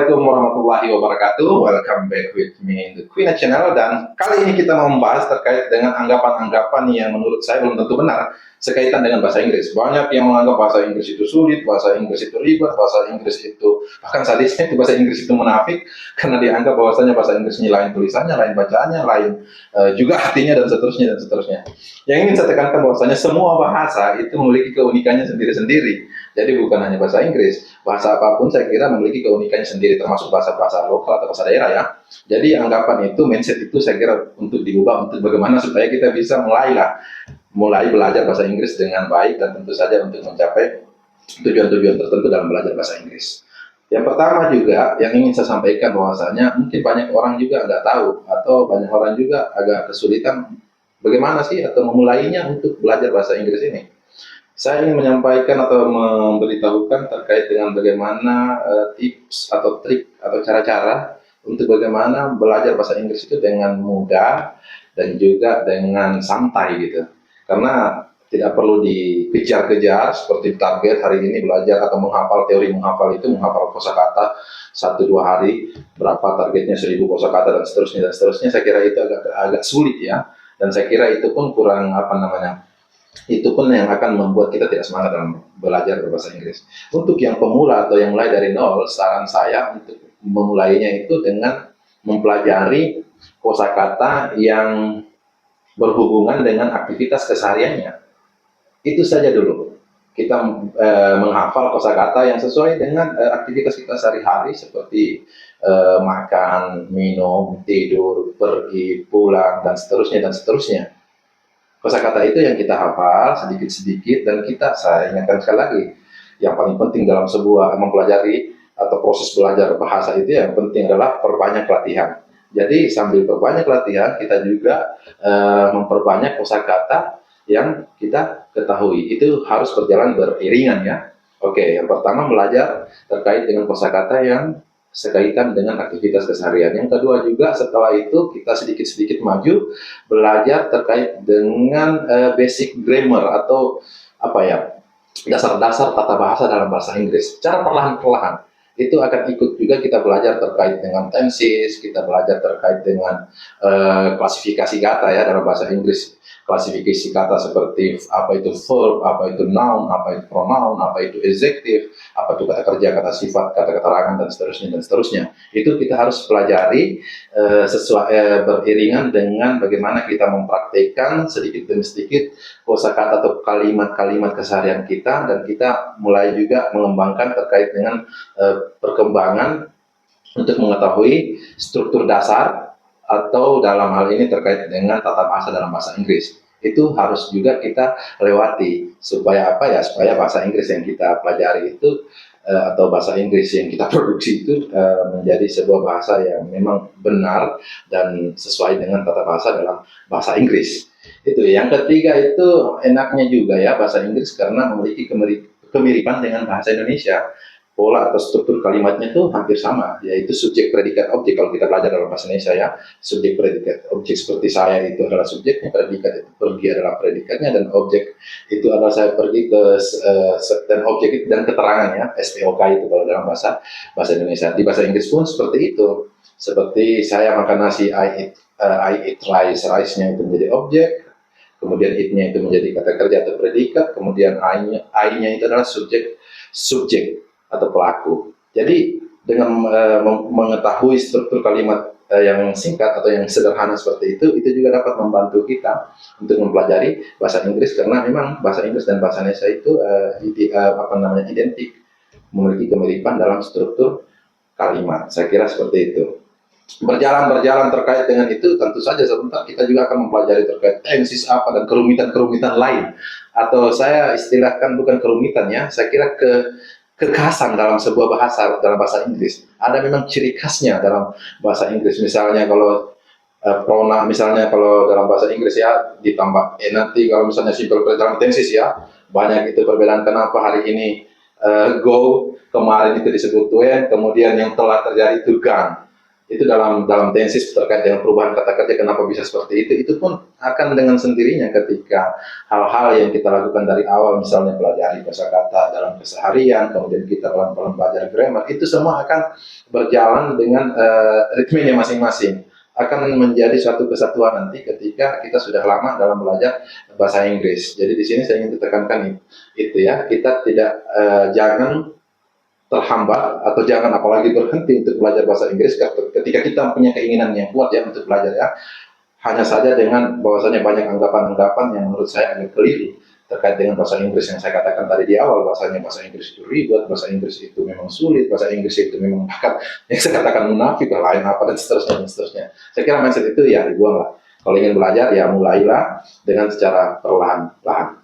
Assalamualaikum warahmatullahi wabarakatuh. Welcome back with me in the Queen Channel. Dan kali ini kita mau membahas terkait dengan anggapan-anggapan yang menurut saya belum tentu benar sekaitan dengan bahasa Inggris. Banyak yang menganggap bahasa Inggris itu sulit, bahasa Inggris itu ribet, bahasa Inggris itu bahkan sadisnya itu bahasa Inggris itu munafik karena dianggap bahwasanya bahasa Inggris ini lain tulisannya, lain bacaannya, lain juga artinya dan seterusnya dan seterusnya. Yang ingin saya tekankan bahwasanya semua bahasa itu memiliki keunikannya sendiri-sendiri. Jadi bukan hanya bahasa Inggris, bahasa apapun saya kira memiliki keunikannya sendiri, termasuk bahasa-bahasa lokal atau bahasa daerah ya. Jadi anggapan itu, mindset itu saya kira untuk diubah, untuk bagaimana supaya kita bisa mulai belajar bahasa Inggris dengan baik dan tentu saja untuk mencapai tujuan-tujuan tertentu dalam belajar bahasa Inggris. Yang pertama juga yang ingin saya sampaikan bahwasanya mungkin banyak orang juga nggak tahu atau banyak orang juga agak kesulitan bagaimana sih atau memulainya untuk belajar bahasa Inggris ini. Saya ingin menyampaikan atau memberitahukan terkait dengan bagaimana tips atau trik atau cara-cara untuk bagaimana belajar bahasa Inggris itu dengan mudah dan juga dengan santai gitu. Karena tidak perlu dikejar-kejar seperti target hari ini belajar atau menghafal teori menghafal itu, menghafal kosakata 1-2 hari, berapa targetnya 1000 kosakata dan seterusnya. Saya kira itu agak sulit ya. Dan saya kira itu pun kurang itu pun yang akan membuat kita tidak semangat dalam belajar berbahasa Inggris. Untuk yang pemula atau yang mulai dari nol, saran saya untuk memulainya itu dengan mempelajari kosakata yang berhubungan dengan aktivitas kesehariannya. Itu saja dulu. Kita menghafal kosakata yang sesuai dengan aktivitas kita sehari-hari seperti makan, minum, tidur, pergi, pulang, dan seterusnya. Kosakata itu yang kita hafal sedikit-sedikit dan saya ingatkan sekali lagi, yang paling penting dalam sebuah mempelajari atau proses belajar bahasa itu yang penting adalah perbanyak latihan. Jadi sambil perbanyak latihan kita juga memperbanyak kosakata yang kita ketahui. Itu harus berjalan beriringan ya. Oke, yang pertama belajar terkait dengan kosakata yang sekaitan dengan aktivitas keseharian. Yang kedua juga setelah itu kita sedikit-sedikit maju belajar terkait dengan basic grammar atau dasar-dasar tata bahasa dalam bahasa Inggris. Cara perlahan-perlahan itu akan ikut juga kita belajar terkait dengan tenses, kita belajar terkait dengan klasifikasi kata ya dalam bahasa Inggris. Klasifikasi kata seperti apa itu verb, apa itu noun, apa itu pronoun, apa itu adjective, apa itu kata kerja, kata sifat, kata keterangan, dan seterusnya. Itu kita harus pelajari sesuai beriringan dengan bagaimana kita mempraktikkan sedikit demi sedikit kosakata atau kalimat-kalimat keseharian kita, dan kita mulai juga mengembangkan terkait dengan perkembangan untuk mengetahui struktur dasar atau dalam hal ini terkait dengan tata bahasa dalam bahasa Inggris. Itu harus juga kita lewati supaya supaya bahasa Inggris yang kita pelajari itu atau bahasa Inggris yang kita produksi itu menjadi sebuah bahasa yang memang benar dan sesuai dengan tata bahasa dalam bahasa Inggris. Itu yang ketiga, itu enaknya juga ya bahasa Inggris karena memiliki kemiripan dengan bahasa Indonesia. Pola atau struktur kalimatnya itu hampir sama, yaitu subjek, predikat, objek. Kalau kita belajar dalam bahasa Indonesia ya, subjek, predikat, objek seperti saya itu adalah subjeknya, predikat itu pergi adalah predikatnya, dan objek itu adalah saya pergi ke dan objek itu dan keterangan ya, SPOK itu kalau dalam bahasa Indonesia. Di bahasa Inggris pun seperti itu. Seperti saya makan nasi, I eat rice, rice-nya itu menjadi objek, kemudian it-nya itu menjadi kata kerja atau predikat, kemudian I-nya itu adalah subjek atau pelaku. Jadi dengan mengetahui struktur kalimat yang singkat atau yang sederhana seperti itu juga dapat membantu kita untuk mempelajari bahasa Inggris, karena memang bahasa Inggris dan bahasa Indonesia itu identik, memiliki kemiripan dalam struktur kalimat. Saya kira seperti itu. Berjalan terkait dengan itu, tentu saja sebentar kita juga akan mempelajari terkait tenses apa dan kerumitan lain, atau saya istilahkan bukan kerumitan ya, saya kira kekhasan dalam sebuah bahasa, dalam bahasa Inggris. Ada memang ciri khasnya dalam bahasa Inggris. Misalnya kalau pronoun, misalnya kalau dalam bahasa Inggris ya ditambah nanti kalau misalnya simple present dalam tenses ya, banyak itu perbedaan. Kenapa hari ini go, kemarin itu disebut went, kemudian yang telah terjadi itu gone. itu dalam tensis terkait dengan perubahan kata kerja kenapa bisa seperti itu pun akan dengan sendirinya ketika hal-hal yang kita lakukan dari awal, misalnya pelajari kosakata dalam keseharian, kemudian kita pelan-pelan belajar grammar, itu semua akan berjalan dengan ritmenya masing-masing, akan menjadi suatu kesatuan nanti ketika kita sudah lama dalam belajar bahasa Inggris. Jadi di sini saya ingin tekankan itu ya, kita tidak jangan terhambat atau jangan apalagi berhenti untuk belajar bahasa Inggris ketika kita punya keinginan yang kuat ya untuk belajar ya. Hanya saja dengan bahwasanya banyak anggapan-anggapan yang menurut saya agak keliru terkait dengan bahasa Inggris yang saya katakan tadi di awal, bahwasanya bahasa Inggris itu ribet, bahasa Inggris itu memang sulit, bahasa Inggris itu memang bahkan yang saya katakan munafik, lain apa dan seterusnya dan seterusnya. Saya kira mindset itu ya dibuang lah. Kalau ingin belajar ya mulailah dengan secara perlahan-lahan.